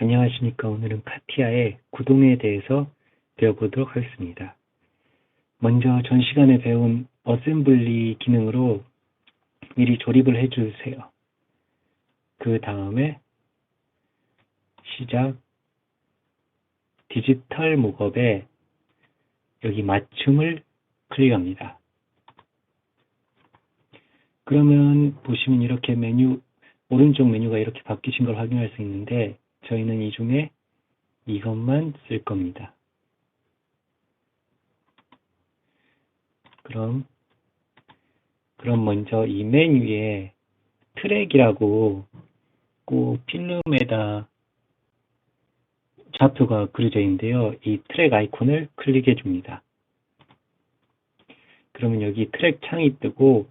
안녕하십니까. 오늘은 카티아의 구동에 대해서 배워보도록 하겠습니다. 먼저 전 시간에 배운 어셈블리 기능으로 미리 조립을 해주세요. 그 다음에 시작 디지털 목업에 여기 맞춤을 클릭합니다. 그러면 보시면 이렇게 오른쪽 메뉴가 이렇게 바뀌신 걸 확인할 수 있는데 저희는 이 중에 이것만 쓸 겁니다. 그럼 먼저 이 맨 위에 트랙이라고 꼭 필름에다 좌표가 그려져 있는데요. 이 트랙 아이콘을 클릭해 줍니다. 그러면 여기 트랙 창이 뜨고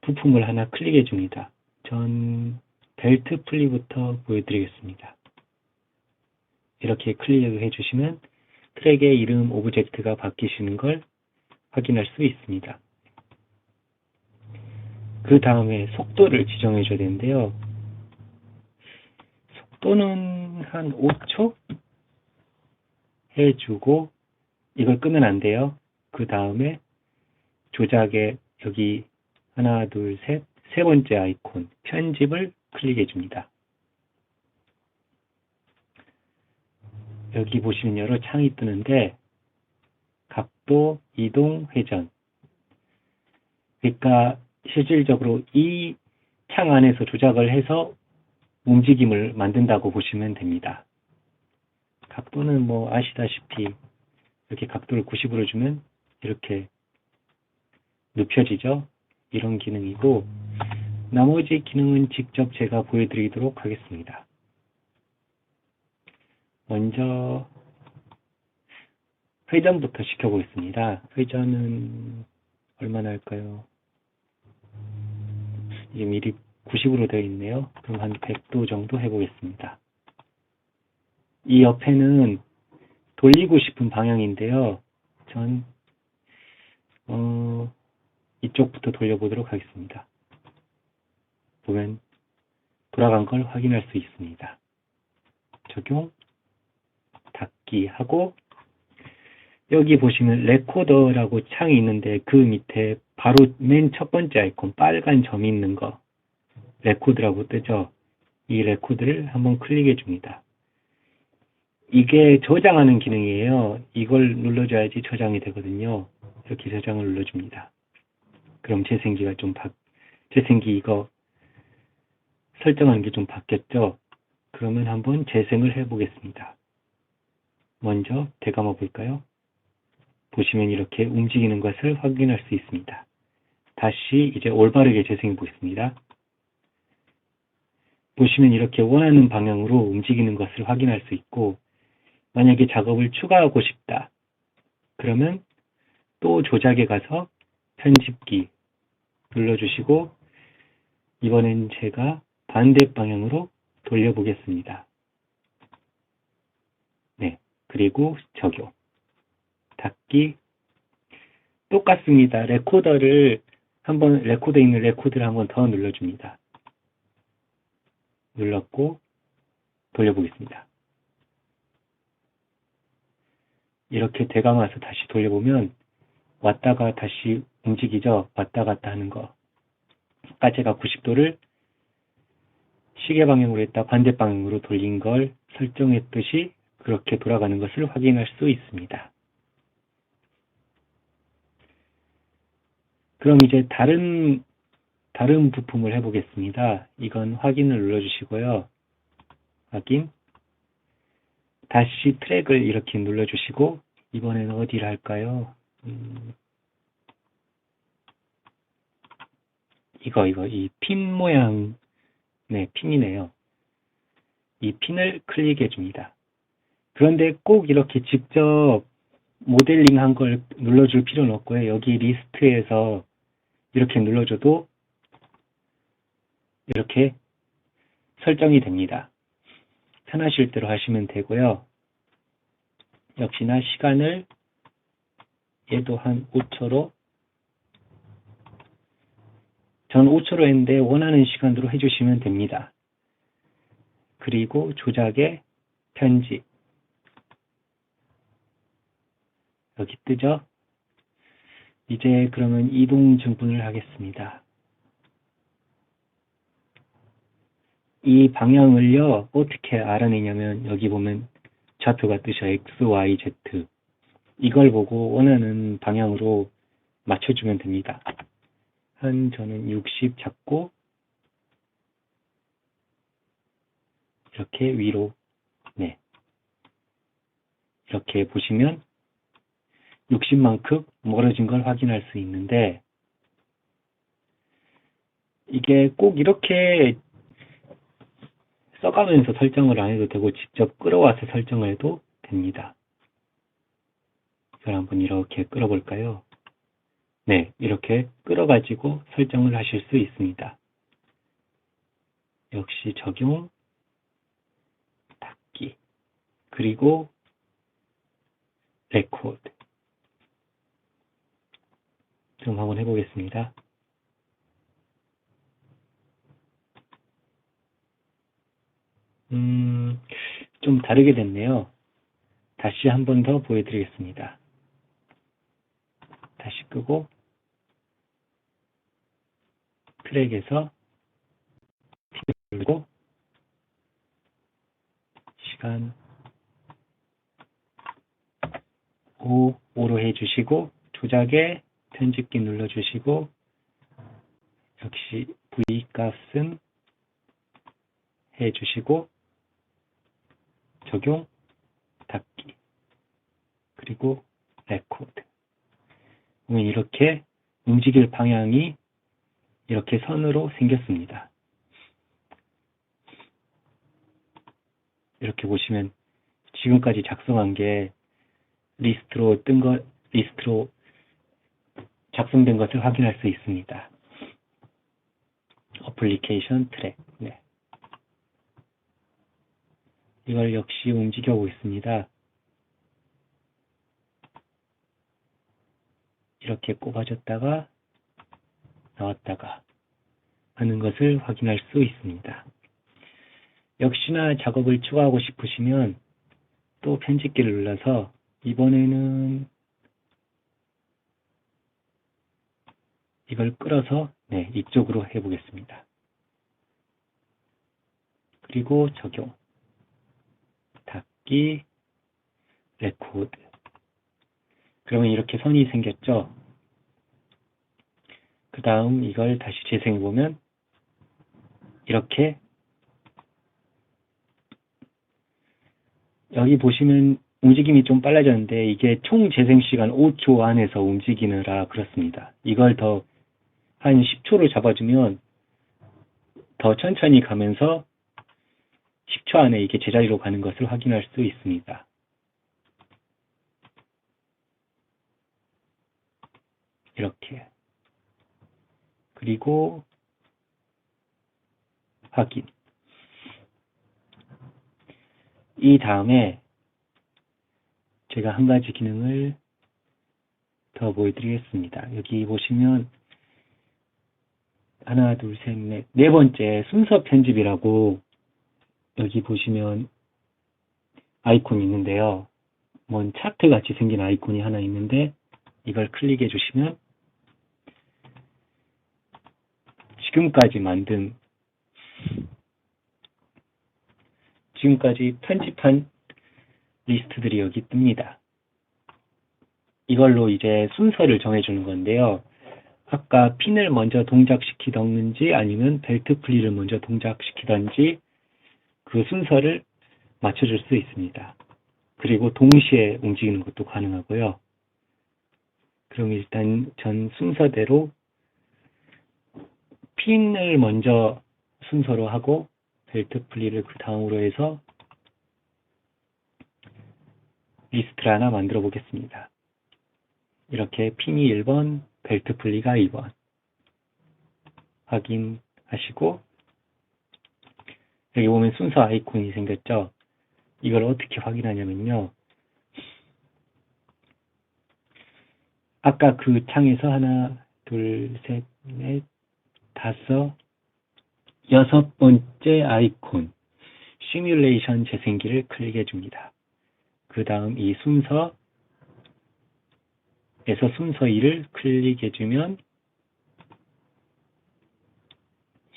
부품을 하나 클릭해 줍니다. 전 벨트 풀리부터 보여드리겠습니다. 이렇게 클릭해 주시면 트랙의 이름 오브젝트가 바뀌시는 걸 확인할 수 있습니다. 그 다음에 속도를 지정해 줘야 되는데요. 속도는 한 5초 해주고 이걸 끄면 안 돼요. 그 다음에 조작에 여기 하나, 둘, 셋, 세 번째 아이콘 편집을 클릭해 줍니다. 여기 보시면 여러 창이 뜨는데 각도, 이동, 회전. 그러니까 실질적으로 이 창 안에서 조작을 해서 움직임을 만든다고 보시면 됩니다. 각도는 뭐 아시다시피 이렇게 각도를 90으로 주면 이렇게 눕혀지죠. 이런 기능이고 나머지 기능은 직접 제가 보여드리도록 하겠습니다. 먼저 회전부터 시켜보겠습니다. 회전은 얼마나 할까요? 이게 미리 90으로 되어 있네요. 그럼 한 100도 정도 해보겠습니다. 이 옆에는 돌리고 싶은 방향인데요. 전 이쪽부터 돌려보도록 하겠습니다. 보면 돌아간 걸 확인할 수 있습니다. 적용, 닫기 하고 여기 보시면 레코더라고 창이 있는데 그 밑에 바로 맨 첫 번째 아이콘 빨간 점이 있는 거 레코드라고 뜨죠. 이 레코드를 한번 클릭해 줍니다. 이게 저장하는 기능이에요. 이걸 눌러줘야지 저장이 되거든요. 이렇게 저장을 눌러줍니다. 그럼 재생기 이거 설정하는 게 좀 바뀌었죠? 그러면 한번 재생을 해보겠습니다. 먼저 되감아 볼까요? 보시면 이렇게 움직이는 것을 확인할 수 있습니다. 다시 이제 올바르게 재생해 보겠습니다. 보시면 이렇게 원하는 방향으로 움직이는 것을 확인할 수 있고 만약에 작업을 추가하고 싶다. 그러면 또 조작에 가서 편집기 눌러주시고 이번엔 제가 반대 방향으로 돌려보겠습니다. 네, 그리고 적용. 닫기. 똑같습니다. 레코더에 있는 레코드를 한번 더 눌러줍니다. 눌렀고 돌려보겠습니다. 이렇게 되감아서 다시 돌려보면 왔다가 다시 움직이죠. 왔다 갔다 하는 거. 아까 제가 90도를 시계 방향으로 했다 반대 방향으로 돌린 걸 설정했듯이 그렇게 돌아가는 것을 확인할 수 있습니다. 그럼 이제 다른 부품을 해보겠습니다. 이건 확인을 눌러주시고요. 확인. 다시 트랙을 이렇게 눌러주시고 이번에는 어디를 할까요? 이 핀 모양, 네, 핀이네요. 이 핀을 클릭해 줍니다. 그런데 꼭 이렇게 직접 모델링 한 걸 눌러줄 필요는 없고요. 여기 리스트에서 이렇게 눌러줘도 이렇게 설정이 됩니다. 편하실 대로 하시면 되고요. 역시나 시간을 얘도 한 5초로 저는 5초로 했는데 원하는 시간으로 해주시면 됩니다. 그리고 조작의 편집. 여기 뜨죠? 이제 그러면 이동 증분을 하겠습니다. 이 방향을요, 어떻게 알아내냐면 여기 보면 좌표가 뜨죠. X, Y, Z. 이걸 보고 원하는 방향으로 맞춰주면 됩니다. 저는 60 잡고 이렇게 위로, 네, 이렇게 보시면 60만큼 멀어진 걸 확인할 수 있는데, 이게 꼭 이렇게 써가면서 설정을 안 해도 되고 직접 끌어와서 설정을 해도 됩니다. 이걸 한번 이렇게 끌어볼까요? 네, 이렇게 끌어가지고 설정을 하실 수 있습니다. 역시 적용, 닫기, 그리고 레코드. 좀 한번 해보겠습니다. 좀 다르게 됐네요. 다시 한 번 더 보여드리겠습니다. 다시 끄고 트랙에서 누르고 시간 5로 해주시고 조작에 편집기 눌러주시고 역시 V 값은 해주시고 적용, 닫기, 그리고 레코드. 그러면 이렇게 움직일 방향이 이렇게 선으로 생겼습니다. 이렇게 보시면 지금까지 작성한 게 리스트로 작성된 것을 확인할 수 있습니다. 어플리케이션 트랙. 네. 이걸 역시 움직여 보겠습니다. 이렇게 꼽아줬다가 나왔다가 하는 것을 확인할 수 있습니다. 역시나 작업을 추가하고 싶으시면 또 편집기를 눌러서 이번에는 이걸 끌어서 이쪽으로 해보겠습니다. 그리고 적용, 닫기, 레코드. 그러면 이렇게 선이 생겼죠? 그 다음 이걸 다시 재생해보면 이렇게 여기 보시면 움직임이 좀 빨라졌는데 이게 총 재생 시간 5초 안에서 움직이느라 그렇습니다. 이걸 더 한 10초로 잡아주면 더 천천히 가면서 10초 안에 이게 제자리로 가는 것을 확인할 수 있습니다. 이렇게. 그리고 확인. 이 다음에 제가 한 가지 기능을 더 보여드리겠습니다. 여기 보시면 하나, 둘, 셋, 넷, 네 번째 순서 편집이라고 여기 보시면 아이콘이 있는데요. 뭔 차트 같이 생긴 아이콘이 하나 있는데 이걸 클릭해 주시면 지금까지 편집한 리스트들이 여기 뜹니다. 이걸로 이제 순서를 정해주는 건데요. 아까 핀을 먼저 동작시키던지 아니면 벨트 플리를 먼저 동작시키던지 그 순서를 맞춰줄 수 있습니다. 그리고 동시에 움직이는 것도 가능하고요. 그럼 일단 전 순서대로 핀을 먼저 순서로 하고 벨트 플리를 그 다음으로 해서 리스트를 하나 만들어 보겠습니다. 이렇게 핀이 1번, 벨트 플리가 2번 확인하시고 여기 보면 순서 아이콘이 생겼죠. 이걸 어떻게 확인하냐면요. 아까 그 창에서 하나, 둘, 셋, 넷, 여섯 번째 아이콘 시뮬레이션 재생기를 클릭해 줍니다. 그 다음 이 순서에서 순서 2를 클릭해 주면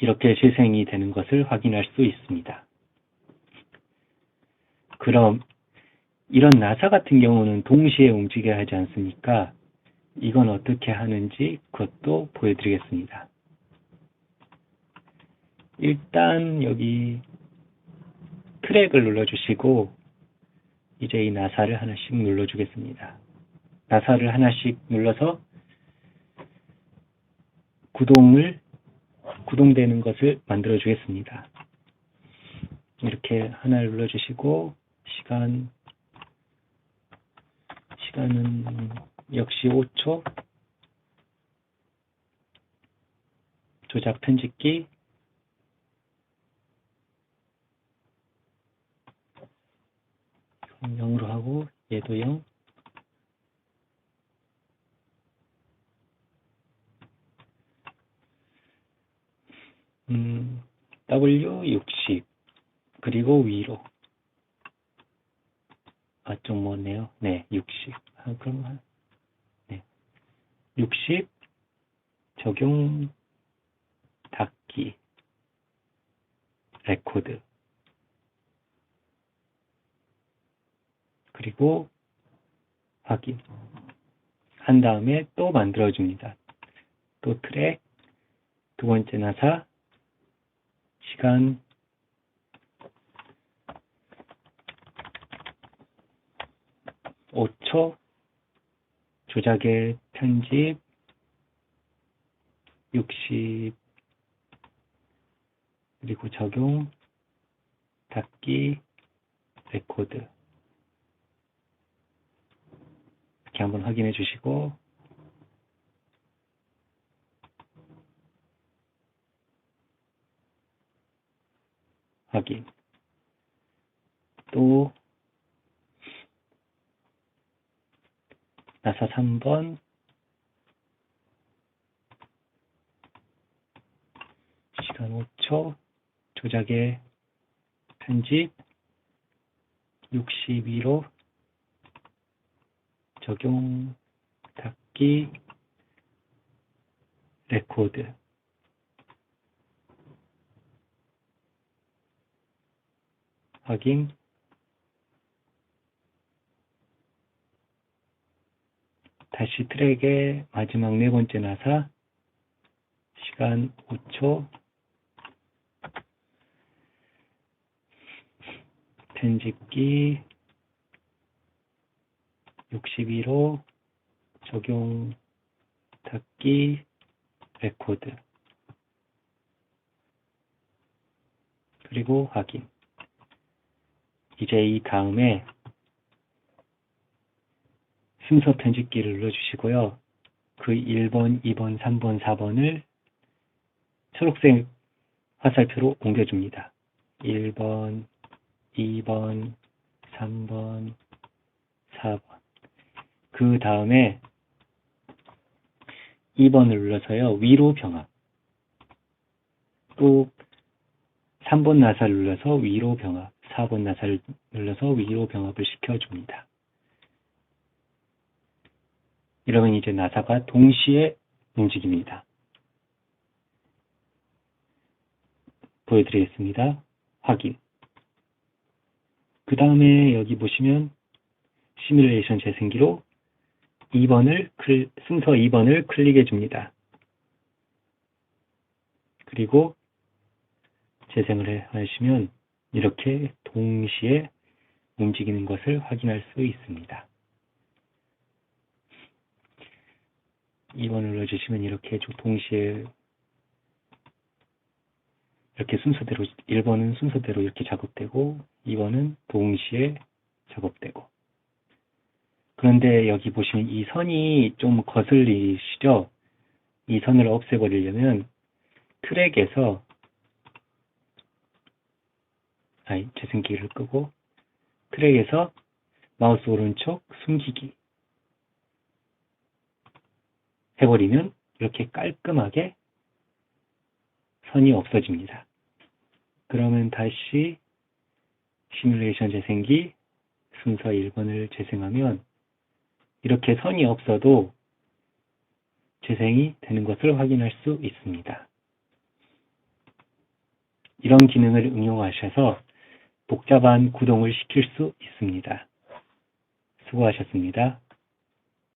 이렇게 재생이 되는 것을 확인할 수 있습니다. 그럼 이런 나사 같은 경우는 동시에 움직여야 하지 않습니까? 이건 어떻게 하는지 그것도 보여드리겠습니다. 일단 여기 트랙을 눌러주시고 이제 이 나사를 하나씩 눌러주겠습니다. 나사를 하나씩 눌러서 구동되는 것을 만들어 주겠습니다. 이렇게 하나를 눌러주시고 시간은 역시 5초 조작 편집기 0으로 하고 얘도 0 W60 그리고 위로 좀 멀네요. 네, 60 그럼 네, 60 적용 닫기 레코드 그리고 확인 한 다음에 또 만들어줍니다. 또 트랙 두 번째 나사 시간 5초 조작의 편집 60 그리고 적용 닫기 레코드 이렇게 한번 확인해 주시고 확인 또 나사 3번 시간 5초 조작의 편집 62로 적용 닫기 레코드 확인 다시 트랙의 마지막 네 번째 나사 시간 5초 편집기 62로 적용 닫기 레코드 그리고 확인 이제 이 다음에 순서 편집기를 눌러주시고요. 그 1번, 2번, 3번, 4번을 초록색 화살표로 옮겨줍니다. 1번, 2번, 3번, 4번 그 다음에 2번을 눌러서요. 위로 병합 또 3번 나사를 눌러서 위로 병합 4번 나사를 눌러서 위로 병합을 시켜줍니다. 이러면 이제 나사가 동시에 움직입니다. 보여드리겠습니다. 확인. 그 다음에 여기 보시면 시뮬레이션 재생기로 순서 2번을 클릭해 줍니다. 그리고 재생을 하시면 이렇게 동시에 움직이는 것을 확인할 수 있습니다. 2번을 눌러주시면 이렇게 동시에 이렇게 순서대로 1번은 순서대로 이렇게 작업되고 2번은 동시에 작업되고 그런데 여기 보시면 이 선이 좀 거슬리시죠? 이 선을 없애버리려면 트랙에서 재생기를 끄고 트랙에서 마우스 오른쪽 숨기기 해버리면 이렇게 깔끔하게 선이 없어집니다. 그러면 다시 시뮬레이션 재생기 순서 1번을 재생하면 이렇게 선이 없어도 재생이 되는 것을 확인할 수 있습니다. 이런 기능을 응용하셔서 복잡한 구동을 시킬 수 있습니다. 수고하셨습니다.